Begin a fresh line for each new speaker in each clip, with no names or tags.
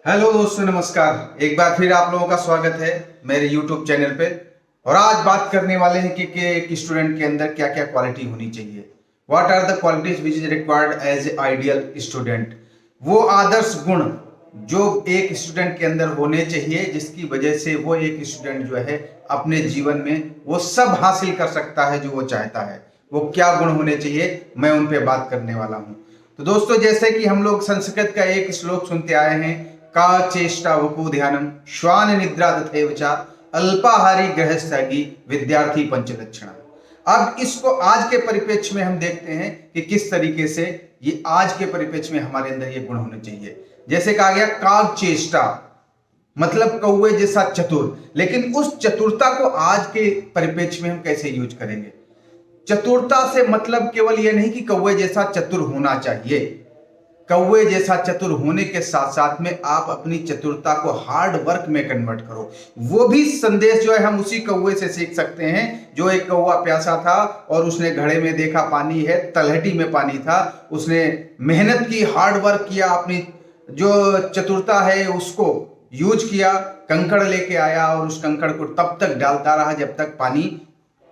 Hello दोस्तों, नमस्कार। एक बार फिर आप लोगों का स्वागत है मेरे YouTube चैनल पे। और आज बात करने वाले हैं कि एक स्टूडेंट के अंदर क्या क्या क्वालिटी होनी चाहिए। What are the qualities which is required as a ideal student. वो आदर्श गुण जो एक स्टूडेंट के अंदर होने चाहिए, जिसकी वजह से वो एक स्टूडेंट जो है अपने जीवन में वो सब हासिल कर सकता है जो वो चाहता है। वो क्या गुण होने चाहिए, मैं उन पे बात करने वाला हूँ। तो दोस्तों, जैसे कि हम लोग संस्कृत का एक श्लोक सुनते आए हैं, का चेष्टा वपु ध्यानम श्वान निद्रा तथैव च अल्पाहारी गृहस्थी विद्यार्थी पंचलक्षण। अब इसको आज के परिप्रेक्ष्य में हम देखते हैं कि किस तरीके से ये आज के परिप्रेक्ष्य में हमारे अंदर ये गुण होने चाहिए। जैसे कहा गया काग चेष्टा, मतलब कौवे जैसा चतुर। लेकिन उस चतुरता को आज के परिप्रेक्ष्य में हम कैसे यूज करेंगे। चतुरता से मतलब केवल यह नहीं कि कौवे जैसा चतुर होना चाहिए। कौवे जैसा चतुर होने के साथ साथ में आप अपनी चतुरता को हार्ड वर्क में कन्वर्ट करो। वो भी संदेश जो है हम उसी कौवे से सीख सकते हैं। जो एक कौवा प्यासा था और उसने घड़े में देखा पानी है, तलहटी में पानी था। उसने मेहनत की, हार्ड वर्क किया, अपनी जो चतुरता है उसको यूज किया, कंकड़ लेके आया और उस कंकड़ को तब तक डालता रहा जब तक पानी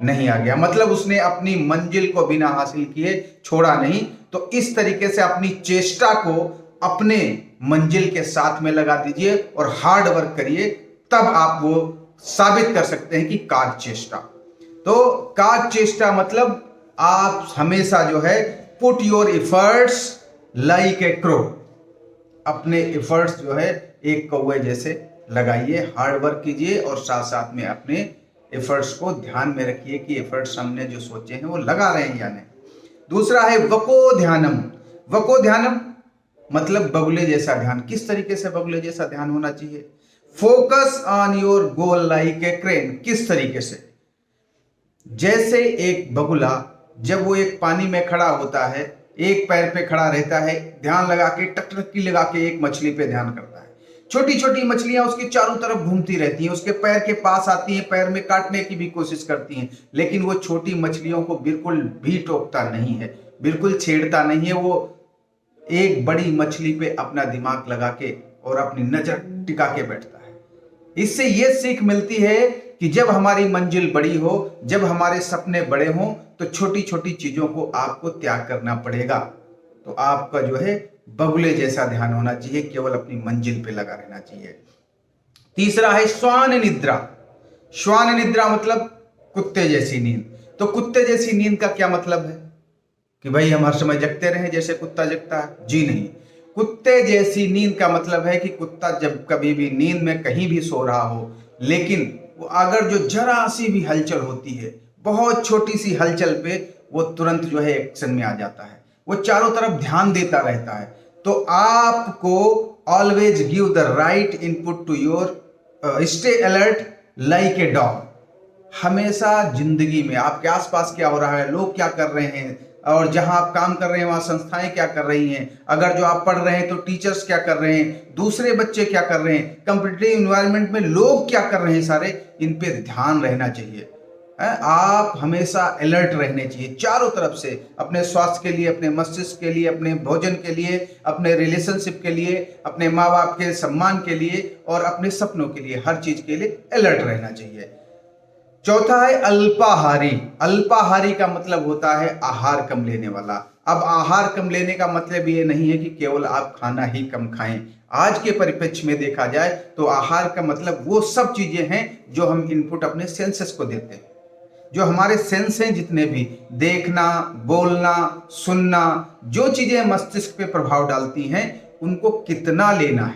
नहीं आ गया। मतलब उसने अपनी मंजिल को बिना हासिल किए छोड़ा नहीं। तो इस तरीके से अपनी चेष्टा को अपने मंजिल के साथ में लगा दीजिए और हार्ड वर्क करिए, तब आप वो साबित कर सकते हैं कि काग चेष्टा। तो काग चेष्टा मतलब आप हमेशा जो है put your efforts like A crow. अपने एफर्ट्स जो है एक कौवे जैसे लगाइए, हार्ड वर्क कीजिए और साथ साथ में अपने एफर्ट्स को ध्यान में रखिए कि एफर्ट्स हमने जो सोचे हैं वो लगा रहे हैं या नहीं। दूसरा है वको ध्यानम। वको ध्यानम मतलब बगुले जैसा ध्यान। किस तरीके से बगुले जैसा ध्यान होना चाहिए? Focus on your goal like a crane. किस तरीके से? जैसे एक बगुला जब वो एक पानी में खड़ा होता है, एक पैर पे खड़ा रहता है, ध्यान लगा के टकटकी लगा के एक मछली पे ध्यान करता है। छोटी छोटी मछलियां उसके चारों तरफ घूमती रहती हैं, उसके पैर के पास आती हैं, पैर में काटने की भी कोशिश करती हैं, लेकिन वो छोटी मछलियों को बिल्कुल भी टोकता नहीं है, बिल्कुल छेड़ता नहीं है। वो एक बड़ी मछली पे अपना दिमाग लगा के और अपनी नजर टिका के बैठता है। इससे ये सीख मिलती है कि जब हमारी मंजिल बड़ी हो, जब हमारे सपने बड़े हों, तो छोटी छोटी चीजों को आपको त्याग करना पड़ेगा। तो आपका जो है बगुले जैसा ध्यान होना चाहिए, केवल अपनी मंजिल पे लगा रहना चाहिए। तीसरा है श्वान निद्रा। श्वान निद्रा मतलब कुत्ते जैसी नींद। तो कुत्ते जैसी नींद का क्या मतलब है कि भाई हम हर समय जगते रहें जैसे कुत्ता जगता है? जी नहीं। कुत्ते जैसी नींद का मतलब है कि कुत्ता जब कभी भी नींद में कहीं भी सो रहा हो, लेकिन वो अगर जो जरा सी भी हलचल होती है, बहुत छोटी सी हलचल पे वो तुरंत जो है एक्शन में आ जाता है, वो चारों तरफ ध्यान देता रहता है। तो आपको always give the right input to your stay alert like a dog. हमेशा जिंदगी में आपके आसपास क्या हो रहा है, लोग क्या कर रहे हैं, और जहां आप काम कर रहे हैं वहां संस्थाएं क्या कर रही हैं, अगर जो आप पढ़ रहे हैं तो टीचर्स क्या कर रहे हैं, दूसरे बच्चे क्या कर रहे हैं, कंपिटिटिव एनवायरनमेंट में लोग क्या कर रहे हैं, सारे इन पे ध्यान रहना चाहिए। आप हमेशा अलर्ट रहने चाहिए चारों तरफ से, अपने स्वास्थ्य के लिए, अपने मस्तिष्क के लिए, अपने भोजन के लिए, अपने रिलेशनशिप के लिए, अपने माँ बाप के सम्मान के लिए और अपने सपनों के लिए, हर चीज के लिए अलर्ट रहना चाहिए। चौथा है अल्पाहारी। अल्पाहारी का मतलब होता है आहार कम लेने वाला। अब आहार कम लेने का मतलब ये नहीं है कि केवल आप खाना ही कम खाएं। आज के परिप्रेक्ष्य में देखा जाए तो आहार का मतलब वो सब चीजें हैं जो हम इनपुट अपने सेंसेस को देते हैं। जो हमारे सेंस हैं, जितने भी देखना, बोलना, सुनना, जो चीजें मस्तिष्क पे प्रभाव डालती हैं, उनको कितना लेना है।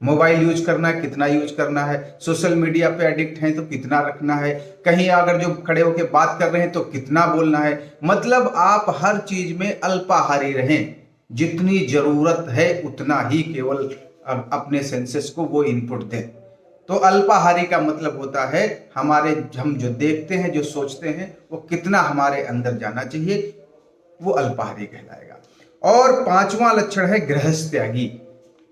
मोबाइल यूज करना है, कितना यूज करना है, सोशल मीडिया पे एडिक्ट हैं तो कितना रखना है, कहीं अगर जो खड़े होकर बात कर रहे हैं तो कितना बोलना है। मतलब आप हर चीज में अल्पाहारी रहें, जितनी जरूरत है उतना ही केवल अपने सेंसेस को वो इनपुट दें। तो अल्पाहारी का मतलब होता है हमारे, हम जो देखते हैं, जो सोचते हैं, वो कितना हमारे अंदर जाना चाहिए, वो अल्पाहारी कहलाएगा। और पांचवा लक्षण है गृहस्थ त्यागी।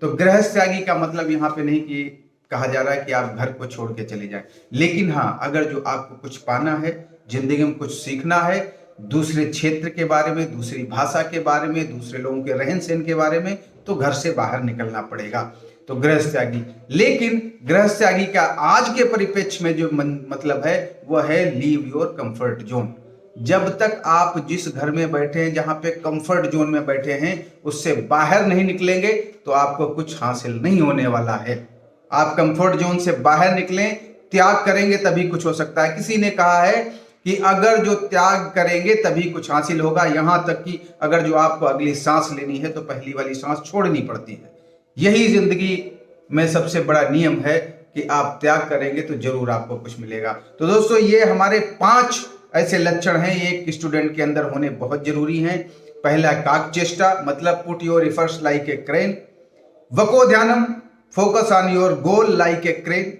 तो गृहस्थ त्यागी का मतलब यहाँ पे नहीं कि कहा जा रहा है कि आप घर को छोड़ के चले जाएं, लेकिन हाँ, अगर जो आपको कुछ पाना है, जिंदगी में कुछ सीखना है, दूसरे क्षेत्र के बारे में, दूसरी भाषा के बारे में, दूसरे लोगों के रहन सहन के बारे में, तो घर से बाहर निकलना पड़ेगा। तो गृहस्थ त्यागी, लेकिन गृहस्थ त्यागी का आज के परिप्रेक्ष्य में जो मतलब है वह है लीव योर कंफर्ट जोन। जब तक आप जिस घर में बैठे हैं, जहां पे कंफर्ट जोन में बैठे हैं, उससे बाहर नहीं निकलेंगे तो आपको कुछ हासिल नहीं होने वाला है। आप कंफर्ट जोन से बाहर निकलें, त्याग करेंगे तभी कुछ हो सकता है। किसी ने कहा है कि अगर जो त्याग करेंगे तभी कुछ हासिल होगा, यहां तक कि अगर जो आपको अगली सांस लेनी है तो पहली वाली सांस छोड़नी पड़ती है। यही जिंदगी में सबसे बड़ा नियम है कि आप त्याग करेंगे तो जरूर आपको कुछ मिलेगा। तो दोस्तों, ये हमारे 5 ऐसे लक्षण हैं एक स्टूडेंट के अंदर होने बहुत जरूरी हैं। पहला, काक चेष्टा, मतलब put your efforts like a crane. वको ध्यानम, focus on your goal like a crane.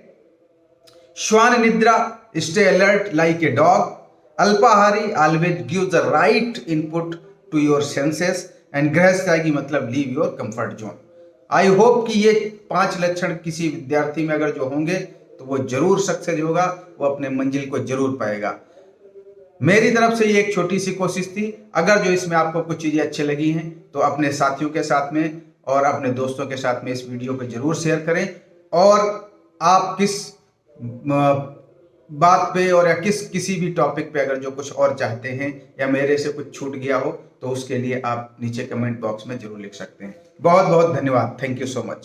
श्वान निद्रा, stay alert like a dog. अल्पाहारी, always give the right input to your senses. And गृहस्थ त्यागी मतलब leave your comfort zone. I hope कि ये 5 लक्षण किसी विद्यार्थी में अगर जो होंगे तो वो जरूर सक्सेस होगा, वो अपने मंजिल को जरूर पाएगा। मेरी तरफ से ये एक छोटी सी कोशिश थी। अगर जो इसमें आपको कुछ चीजें अच्छी लगी हैं तो अपने साथियों के साथ में और अपने दोस्तों के साथ में इस वीडियो को जरूर शेयर करें। और आप किस बात पे और या किसी भी टॉपिक पे अगर जो कुछ और चाहते हैं या मेरे से कुछ छूट गया हो तो उसके लिए आप नीचे कमेंट बॉक्स में जरूर लिख सकते हैं। बहुत बहुत धन्यवाद। Thank you so much.